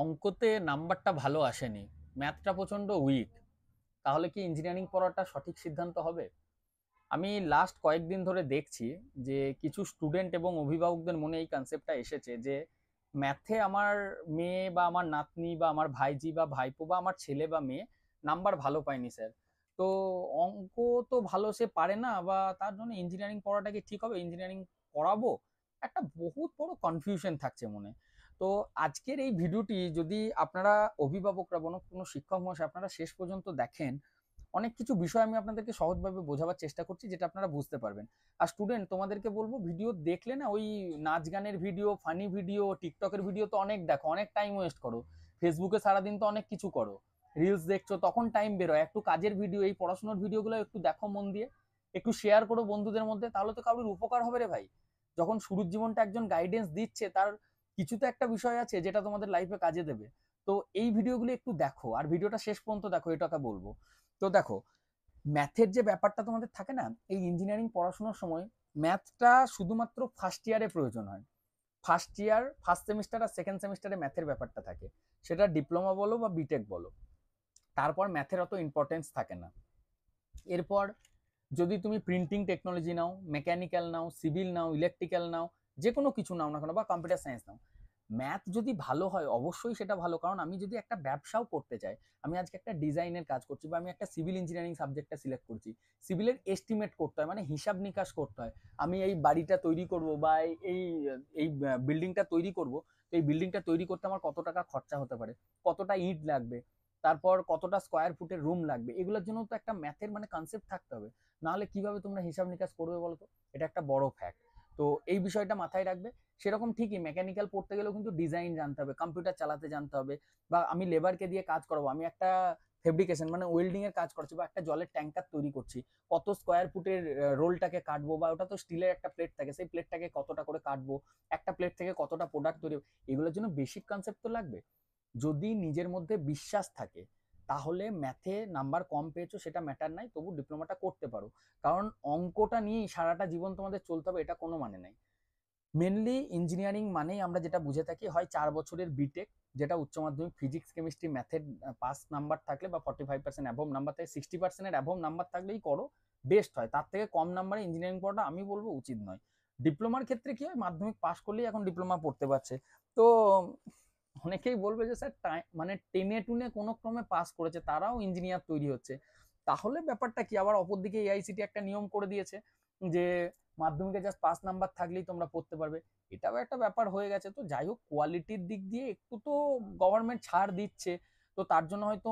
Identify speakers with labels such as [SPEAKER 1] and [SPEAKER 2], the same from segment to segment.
[SPEAKER 1] অঙ্কতে নাম্বারটা ভালো আসেনি, ম্যাথটা প্রচন্ড উইক, তাহলে কি ইঞ্জিনিয়ারিং পড়াটা সঠিক সিদ্ধান্ত হবে? আমি লাস্ট কয়েকদিন ধরে দেখছি যে কিছু স্টুডেন্ট এবং অভিভাবকদের মনে এই কনসেপ্টটা এসেছে যে ম্যাথে আমার মেয়ে বা আমার নাতনি বা আমার ভাইজি বা ভাইপো বা আমার ছেলে বা মেয়ে নাম্বার ভালো পায়নি স্যার, তো অঙ্ক তো ভালো সে পারে না, বা তার জন্য ইঞ্জিনিয়ারিং পড়াটা কি ঠিক হবে? ইঞ্জিনিয়ারিং পড়াবো? একটা বহুত বড় কনফিউশন থাকছে মনে। তো আজকের এই ভিডিওটি যদি আপনারা অভিভাবকরা কোনো শিক্ষক মহাশয় আপনারা শেষ পর্যন্ত দেখেন, অনেক কিছু বিষয় আমি আপনাদেরকে সহজভাবে বোঝাবার চেষ্টা করছি যেটা আপনারা বুঝতে পারবেন। আর স্টুডেন্ট তোমাদেরকে বলবো, ভিডিও দেখলে না ওই নাচ গানের ভিডিও, ফানি ভিডিও, টিকটকের ভিডিও তো অনেক দেখো, অনেক টাইম ওয়েস্ট করো, ফেসবুকে সারাদিন তো অনেক কিছু করো, রিলস দেখছো, তখন টাইম বেরোয়। একটু কাজের ভিডিও, এই পড়াশোনার ভিডিওগুলো একটু দেখো মন দিয়ে, একটু শেয়ার করো বন্ধুদের মধ্যে, তাহলে তো কারোর উপকার হবে রে ভাই। যখন শুরুর জীবনটা একজন গাইডেন্স দিচ্ছে, তার কিছু তো একটা বিষয় আছে যেটা তোমাদের লাইফে কাজে দেবে। তো এই ভিডিওগুলো একটু দেখো আর ভিডিওটা শেষ পর্যন্ত দেখো, এটাকে বলবো। তো দেখো, ম্যাথের যে ব্যাপারটা তোমাদের থাকে না, এই ইঞ্জিনিয়ারিং পড়াশোনার সময় ম্যাথটা শুধুমাত্র ফার্স্ট ইয়ারে প্রয়োজন হয়। ফার্স্ট ইয়ার, ফার্স্ট সেমিস্টার আর সেকেন্ড সেমিস্টারে ম্যাথের ব্যাপারটা থাকে, সেটা ডিপ্লোমা বলো বা বিটেক বলো। তারপর ম্যাথের অত ইম্পর্টেন্স থাকে না। এরপর যদি তুমি প্রিন্টিং টেকনোলজি নাও, মেকানিক্যাল নাও, সিভিল নাও, ইলেকট্রিক্যাল নাও, যে কোনো কিছু নাও না কেন, বা কম্পিউটার সায়েন্স নাও, ম্যাথ যদি ভালো হয় অবশ্যই সেটা ভালো। কারণ আমি যদি একটা ব্যবসাও করতে চাই, আমি আজকে একটা ডিজাইনের কাজ করছি, বা আমি একটা সিভিল ইঞ্জিনিয়ারিং সাবজেক্টটা সিলেক্ট করছি, সিভিলের এস্টিমেট করতে হয়, মানে হিসাব নিকাশ করতে হয়। আমি এই বাড়িটা তৈরি করব বা এই এই বিল্ডিংটা তৈরি করব, তো এই বিল্ডিংটা তৈরি করতে আমার কত টাকা খরচা হতে পারে, কতটা ইট লাগবে, তারপর কতটা স্কোয়ার ফুটের রুম লাগবে, এগুলোর জন্য তো একটা ম্যাথের মানে কনসেপ্ট থাকতে হবে। নাহলে কিভাবে তোমরা হিসাব নিকাশ করবে বলো তো? এটা একটা বড় ফ্যাক্ট। তো এই বিষয়টা মাথায় রাখবে। সেরকম ঠিকই মেকানিক্যাল পড়তে গেলেও কিন্তু ডিজাইন জানতে হবে, কম্পিউটার চালাতে জানতে হবে, বা আমি লেবারকে দিয়ে কাজ করাবো, আমি একটা ফেব্রিকেশন মানে ওয়েল্ডিং এর কাজ করছি, বা একটা জলের ট্যাঙ্কার তৈরি করছি, কত স্কোয়ার ফুটের রোলটাকে কাটবো, বা ওটা তো স্টিলের একটা প্লেট থাকে, সেই প্লেটটাকে কতটা করে কাটবো, একটা প্লেট থেকে কতটা প্রোডাক্ট তৈরি, এগুলোর জন্য বেসিক কনসেপ্ট তো লাগবে। যদি নিজের মধ্যে বিশ্বাস থাকে, তাহলে ম্যাথে নাম্বার কম পেয়েছো সেটা ম্যাটার নাই, তবু ডিপ্লোমাটা করতে পারো। কারণ অঙ্কটা নিয়েই সারাটা জীবন তোমাদের চলতে হবে এটা কোনো মানে নাই। মেনলি ইঞ্জিনিয়ারিং মানেই আমরা যেটা বুঝে থাকি, হয় 4 বছরের বিটেক, যেটা উচ্চ মাধ্যমিক ফিজিক্স কেমিস্ট্রি ম্যাথের পাস নাম্বার থাকলে বা 45% অ্যাভব নাম্বার থাকে, 60%-এর অ্যাভব নাম্বার থাকলেই করো, বেস্ট হয়। তার থেকে কম নাম্বারে ইঞ্জিনিয়ারিং পড়াটা আমি বলবো উচিত নয়। ডিপ্লোমার ক্ষেত্রে কি হয়, মাধ্যমিক পাস করলেই এখন ডিপ্লোমা পড়তে পারছে। তো অনেকেই বলবে যে স্যার মানে টেনে টুনে কোনো ক্রমে পাস করেছে তারাও ইঞ্জিনিয়ার তৈরি হচ্ছে, তাহলে ব্যাপারটা কি? আবার অপরদিকে এআইসিটি একটা নিয়ম করে দিয়েছে যে মাধ্যমিকে জাস্ট পাস নাম্বার থাকলেই তোমরা পড়তে পারবে, এটাও একটা ব্যাপার হয়ে গেছে। তো যাই হোক, কোয়ালিটির দিক দিয়ে একটু তো গভর্নমেন্ট ছাড় দিচ্ছে, তো তার জন্য হয়তো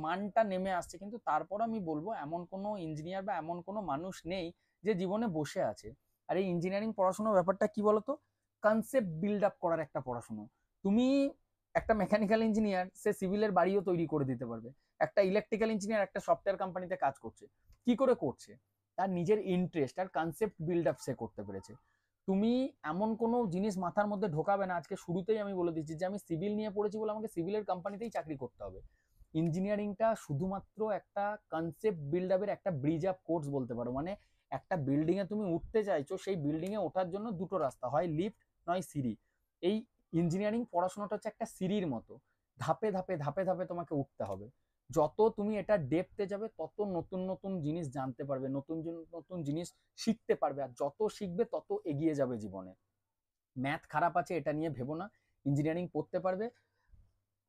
[SPEAKER 1] মানটা নেমে আসছে, কিন্তু তারপর আমি বলবো এমন কোনো ইঞ্জিনিয়ার বা এমন কোনো মানুষ নেই যে জীবনে বসে আছে। আর এই ইঞ্জিনিয়ারিং পড়াশোনার ব্যাপারটা কি বলতো, কনসেপ্ট বিল্ড আপ করার একটা পড়াশোনা। তুমি একটা মেকানিক্যাল ইঞ্জিনিয়ার সে সিভিলের বাড়িও তৈরি করে দিতে পারবে, একটা ইলেকট্রিক্যাল ইঞ্জিনিয়ার একটা সফটওয়্যার কোম্পানিতে কাজ করছে, কি করে করছে? তার নিজের ইন্টারেস্ট আর কনসেপ্ট বিল্ড আপ সে করতে পেরেছে। তুমি এমন কোনো জিনিস মাথার মধ্যে ঢোকাবে না, আজকে শুরুতেই আমি বলে দিচ্ছি যে আমি সিভিল নিয়ে পড়েছি বলে আমাকে সিভিলের কোম্পানিতেই চাকরি করতে হবে। ইঞ্জিনিয়ারিংটা শুধুমাত্র একটা কনসেপ্ট বিল্ড আপের একটা ব্রিজ আপ কোর্স বলতে পারো। মানে একটা বিল্ডিং এ তুমি উঠতে চাইছো, সেই বিল্ডিং এ ওঠার জন্য দুটো রাস্তা, হয় লিফট নয় সিঁড়ি। এই ইঞ্জিনিয়ারিং পড়াশোনাটা হচ্ছে একটা সিঁড়ির মতো, ধাপে ধাপে ধাপে ধাপে তোমাকে উঠতে হবে। যত তুমি এটা ডেপতে যাবে তত নতুন নতুন জিনিস জানতে পারবে, নতুন নতুন জিনিস শিখতে পারবে, আর যত শিখবে তত এগিয়ে যাবে জীবনে। ম্যাথ খারাপ আছে এটা নিয়ে ভেবো না, ইঞ্জিনিয়ারিং পড়তে পারবে।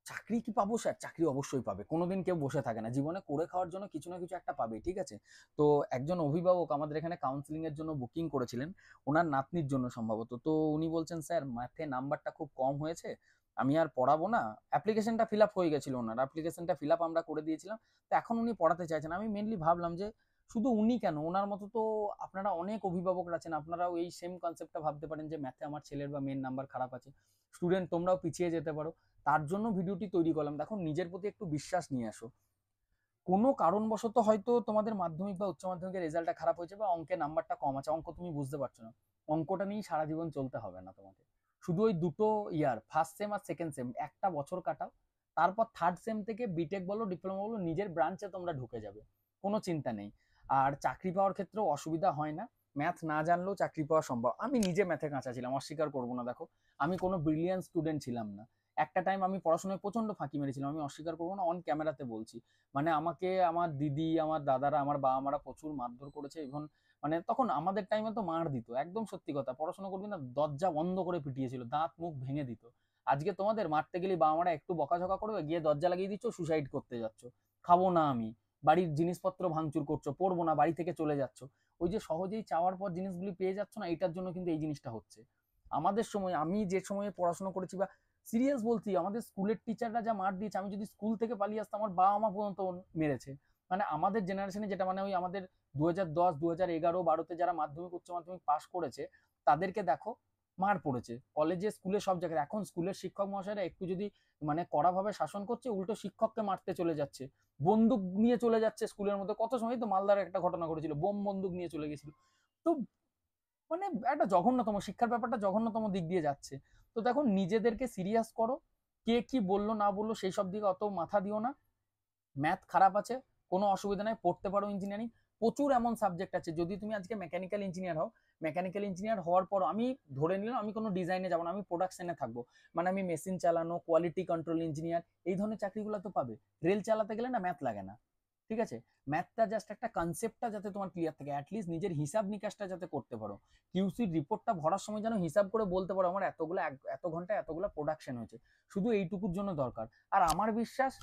[SPEAKER 1] চাকরি কি পাবো স্যার? চাকরি অবশ্যই পাবে, কোনোদিন কেউ বসে থাকে না, জীবনে করে খাওয়ার জন্য কিছু না কিছু একটা পাবে, ঠিক আছে? তো একজন অভিভাবক আমাদের এখানে কাউন্সিলিং এর জন্য বুকিং করেছিলেন, ওনার নাতনির জন্য সম্ভবত। তো উনি বলছেন স্যার ম্যাথে নাম্বারটা খুব কম হয়েছে, আমি আর পড়াবো না। অ্যাপ্লিকেশনটা ফিল আপ হয়ে গেছিল, ওনার অ্যাপ্লিকেশনটা ফিল আপ আমরা করে দিয়েছিলাম, তো এখন উনি পড়াতে চাইছেন। আমি মেনলি ভাবলাম যে শুধু উনি কেন, ওনার মতো তো আপনারা অনেক অভিভাবক আছেন, আপনারাও এই সেম কনসেপ্টটা ভাবতে পারেন যে ম্যাথে আমার ছেলের বা মেয়ের নাম্বার খারাপ আছে, স্টুডেন্ট তোমরাও পিছিয়ে যেতে পারো। তার জন্য ভিডিওটি তৈরি করলাম। দেখো, নিজের প্রতি একটু বিশ্বাস নিয়ে আসো। কোনো কারণবশত হয়তো তোমাদের মাধ্যমিক বা উচ্চ মাধ্যমিকের রেজাল্টটা খারাপ হয়েছে, বা অঙ্কে নাম্বারটা কম আছে, অঙ্ক তুমি বুঝতে পারছো না, অঙ্কটা নিয়ে সারা জীবন চলতে হবে না তোমাকে। শুধু ওই দুটো ইয়ার, ফার্স্ট সেম আর সেকেন্ড সেম, একটা বছর কাটাও, তারপর থার্ড সেম থেকে বিটেক বলো ডিপ্লোমা বলো নিজের ব্রাঞ্চে তোমরা ঢুকে যাবে, কোনো চিন্তা নেই। আর চাকরি পাওয়ার ক্ষেত্রেও অসুবিধা হয় না, ম্যাথ না জানলেও চাকরি পাওয়া সম্ভব। আমি নিজে ম্যাথে কাঁচা ছিলাম, অস্বীকার করবো না। দেখো, আমি কোনো ব্রিলিয়ান্ট স্টুডেন্ট ছিলাম না, একটা টাইম আমি পড়াশোনায় প্রচন্ড ফাঁকি মেরেছিলাম, আমি অস্বীকার করবো না, অন ক্যামেরাতে বলছি। মানে আমাকে আমার দিদি, আমার দাদারা, আমার বাবা মারা প্রচুর মারধর করেছে। এবং মানে তখন আমাদের টাইমে তো মার দিত, একদম সত্যি কথা, পড়াশোনা করবি না দরজা বন্ধ করে পিটিয়েছিল, দাঁত মুখ ভেঙে দিত। আজকে তোমাদের মারতে গেলে বাবা মারা একটু বকাঝকা করবে, গিয়ে দরজা লাগিয়ে দিচ্ছ, সুসাইড করতে যাচ্ছ, খাবো না আমি, বাড়ির জিনিসপত্র ভাঙচুর করছো, পড়বো না, বাড়ি থেকে চলে যাচ্ছ। ওই যে সহজেই চাওয়ার পর জিনিসগুলি পেয়ে যাচ্ছ না, এটার জন্য কিন্তু এই জিনিসটা হচ্ছে। আমাদের সময়, আমি যে সময়ে পড়াশোনা করেছি, বা সিরিয়াস বলছি, আমাদের স্কুলের টিচাররা যা মার দিয়েছে, আমি যদি স্কুল থেকে পালিয়ে আসতাম আমার বাবা মা পর্যন্ত মেরেছে। মানে আমাদের জেনারেশনে যেটা, মানে ওই আমাদের 2010 2011 12তে যারা মাধ্যমিক উচ্চ মাধ্যমিক পাশ করেছে, তাদেরকে দেখো মার পড়েছে কলেজে স্কুলে সব জায়গায়। এখন স্কুলের শিক্ষক মহাশয়রা একটু যদি মানে কড়াভাবে শাসন করছে, উল্টো শিক্ষককে মারতে চলে যাচ্ছে, বন্দুক নিয়ে চলে যাচ্ছে স্কুলের মধ্যে। কত সময় তো মালদার একটা ঘটনা ঘটেছিল, বোম বন্দুক নিয়ে চলে গেছিল। তো মানে একটা জঘন্যতম শিক্ষার ব্যাপারটা, জঘন্যতম দিক দিয়ে যাচ্ছে। তো দেখো নিজেদেরকে সিরিয়াস করো, কে কি বললো না বললো সেই সব দিকে অত মাথা দিও না। ম্যাথ খারাপ আছে, কোনো অসুবিধা নাই, পড়তে পারো ইঞ্জিনিয়ারিং। প্রচুর এমন সাবজেক্ট আছে, যদি তুমি আজকে মেকানিক্যাল ইঞ্জিনিয়ার হও, মেকানিক্যাল ইঞ্জিনিয়ার হওয়ার পর আমি ধরে নিলাম আমি কোনো ডিজাইনে যাবো না, আমি প্রোডাকশনে থাকবো, মানে আমি মেশিন চালানো, কোয়ালিটি কন্ট্রোল ইঞ্জিনিয়ার, এই ধরনের চাকরিগুলো তো পাবে। রেল চালাতে গেলে না ম্যাথ লাগে না, ঠিক আছে? ম্যাথটা জাস্ট একটা কনসেপ্টটা যাতে তোমার ক্লিয়ার থাকে, অ্যাটলিস্ট নিজের হিসাব নিকাশটা যাতে করতে পারো, কিউসির রিপোর্টটা ভরার সময় যেন হিসাব করে বলতে পারো আমার এতগুলো এত ঘন্টা এতগুলো প্রোডাকশন হয়েছে, শুধু এইটুকুর জন্য দরকার। আর আমার বিশ্বাস,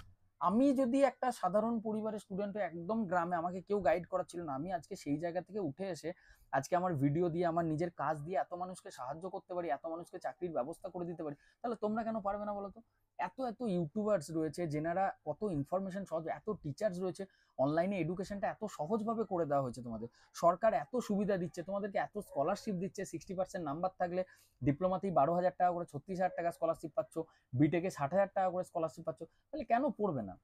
[SPEAKER 1] আমি যদি একটা সাধারণ পরিবারের স্টুডেন্ট হয়ে একদম গ্রামে, আমাকে কেউ গাইড করার ছিল না, আমি আজকে সেই জায়গা থেকে উঠে এসে আজকে আমার ভিডিও দিয়ে, আমার নিজের কাজ দিয়ে এত মানুষকে সাহায্য করতে পারি, এত মানুষকে চাকরির ব্যবস্থা করে দিতে পারি, তাহলে তোমরা কেন পারবে না বলো তো? এত এত ইউটিউবার্স রয়েছে যেনারা কত ইনফরমেশন সহজ, এত টিচার্স রয়েছে, অনলাইনে এডুকেশনটা এত সহজভাবে করে দেওয়া হয়েছে তোমাদের, সরকার এত সুবিধা দিচ্ছে তোমাদেরকে, এত স্কলারশিপ দিচ্ছে, 60% নাম্বার থাকলে ডিপ্লোমাতেই 12,000 টাকা করে, 36,000 টাকা স্কলারশিপ পাচ্ছ, বিটেকে 60,000 টাকা করে স্কলারশিপ পাচ্ছ, তাহলে কেন পড়বে না?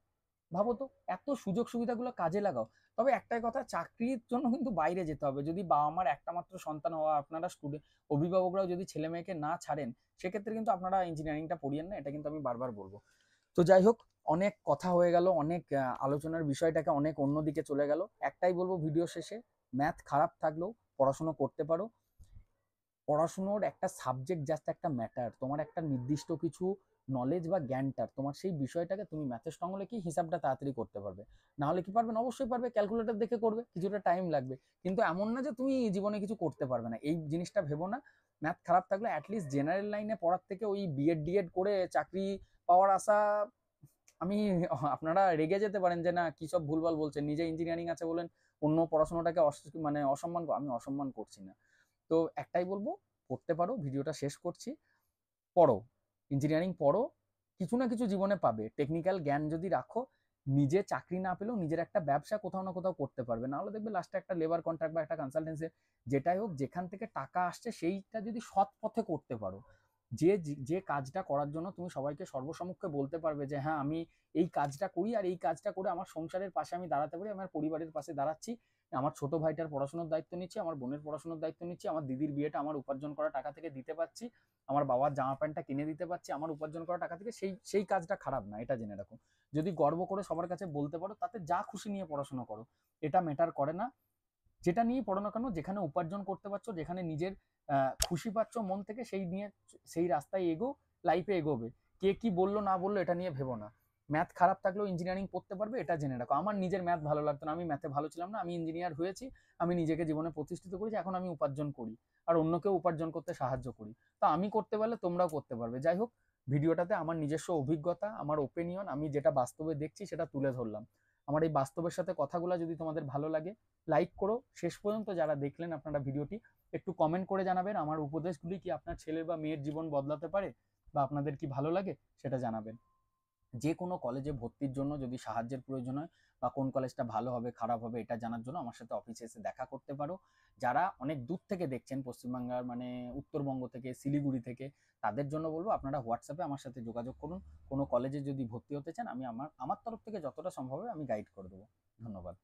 [SPEAKER 1] ভাবো তো, এত সুযোগ সুবিধাগুলো কাজে লাগাও। তবে একটাই কথা, চাকরির জন্য কিন্তু বাইরে যেতে হবে। যদি বাবা মার একটা মাত্র সন্তান হওয়া, আপনারা স্টুডেন্ট অভিভাবকরাও যদি ছেলে মেয়েকে না ছাড়েন, সেক্ষেত্রে কিন্তু আপনারা ইঞ্জিনিয়ারিংটা পড়িয়েন না, এটা কিন্তু আমি বারবার বলবো। তো যাই হোক, অনেক কথা হয়ে গেল, অনেক আলোচনার বিষয়টাকে অনেক অন্যদিকে চলে গেল। একটাই বলবো ভিডিও শেষে, ম্যাথ খারাপ থাকলেও পড়াশুনো করতে পারো। পড়াশুনোর একটা সাবজেক্ট জাস্ট একটা ম্যাটার, তোমার একটা নির্দিষ্ট কিছু নলেজ বা জ্ঞানটার, তোমার সেই বিষয়টাকে তুমি ম্যাথের স্ট্রং হলে কি হিসাবটা তাড়াতাড়ি করতে পারবে, না হলে কি পারবে না? অবশ্যই পারবে, ক্যালকুলেটর দেখে করবে, কিছুটা টাইম লাগবে, কিন্তু এমন না যে তুমি জীবনে কিছু করতে পারবে না, এই জিনিসটা ভেবো না। ম্যাথ খারাপ থাকলে অ্যাটলিস্ট জেনারেল লাইনে পড়ার থেকে ওই বিএড ডিএড করে চাকরি পাওয়ার আশা, আমি, আপনারা রেগে যেতে পারেন যে না কি সব ভুলভাল বলছেন, নিজে ইঞ্জিনিয়ারিং আছে বলেন অন্য পড়াশোনাটাকে মানে অসম্মান, আমি অসম্মান করছি না। তো একটাই বলবো, পড়তে পারো, ভিডিওটা শেষ করছি, পড়ো, ইঞ্জিনিয়ারিং পড়ো, কিছু না কিছু জীবনে পাবে, টেকনিক্যাল জ্ঞান যদি রাখো, নিজে চাকরি না পেলেও নিজের একটা ব্যবসা কোথাও না কোথাও করতে পারবে, না হলে দেখবে লাস্টে একটা লেবার কন্ট্রাক্ট বা একটা কনসালটেন্সি, যেটাই হোক যেখান থেকে টাকা আসছে সেইটা যদি সৎ পথে করতে পারো, যে যে কাজটা করার জন্য তুমি সবাইকে সর্বসম্মুখে বলতে পারবে যে হ্যাঁ আমি এই কাজটা করি, আর এই কাজটা করে আমার সংসারের পাশে আমি দাঁড়াতে পারি, আমার পরিবারের পাশে দাঁড়াচ্ছি, আমার ছোট ভাইটার পড়াশোনার দায়িত্ব নিচ্ছি, আমার বোনের পড়াশোনার দায়িত্ব নিচ্ছি, আমার দিদির বিয়েটা আমার উপার্জন করা টাকা থেকে দিতে পারছি, আমার বাবার জামা প্যান্টটা কিনে দিতে পারছি আমার উপার্জন করা টাকা থেকে, সেই সেই কাজটা খারাপ না, এটা জেনে রাখো। যদি গর্ব করে সবার কাছে বলতে পারো, তাতে যা খুশি নিয়ে পড়াশোনা করো, এটা ম্যাটার করে না। যেটা নিয়ে পড়ো না কেন, যেখানে উপার্জন করতে পারছো, যেখানে নিজের খুশি পাচ্ছ মন থেকে, সেই নিয়ে সেই রাস্তায় এগো, লাইফে এগোবে। কে কি বললো না বললো এটা নিয়ে ভেবো না। ম্যাথ খারাপ থাকলেও ইঞ্জিনিয়ারিং পড়তে পারবে, এটা জেনে রাখো। আমার নিজের ম্যাথ ভালো লাগতো না, আমি ম্যাথে ভালো ছিলাম না, আমি ইঞ্জিনিয়ার হয়েছি, আমি নিজেকে জীবনে প্রতিষ্ঠিত করেছি, এখন আমি উপার্জন করি আর অন্যকেও উপার্জন করতে সাহায্য করি। তো আমি করতে পারলে তোমরাও করতে পারবে। যাই হোক, ভিডিওটাতে আমার নিজস্ব অভিজ্ঞতা, আমার ওপিনিয়ন, আমি যেটা বাস্তবে দেখছি সেটা তুলে ধরলাম। আমার এই বাস্তবের সাথে কথাগুলো যদি তোমাদের ভালো লাগে, লাইক করো। শেষ পর্যন্ত যারা দেখলেন আপনারা ভিডিওটি, একটু কমেন্ট করে জানাবেন আমার উপদেশগুলি কি আপনার ছেলের বা মেয়ের জীবন বদলাতে পারে, বা আপনাদের কি ভালো লাগে সেটা জানাবেন। যে কোনো কলেজে ভর্তির জন্য যদি সাহায্যের প্রয়োজন হয়, বা কোন কলেজটা ভালো হবে খারাপ হবে এটা জানার জন্য আমার সাথে অফিসে এসে দেখা করতে পারো। যারা অনেক দূর থেকে দেখছেন, পশ্চিমবাংলার মানে উত্তরবঙ্গ থেকে, শিলিগুড়ি থেকে, তাদের জন্য বলবো আপনারা হোয়াটসঅ্যাপে আমার সাথে যোগাযোগ করুন। কোনো কলেজে যদি ভর্তি হতে চান, আমি আমার আমার তরফ থেকে যতটা সম্ভব হবে আমি গাইড করে দেবো। ধন্যবাদ।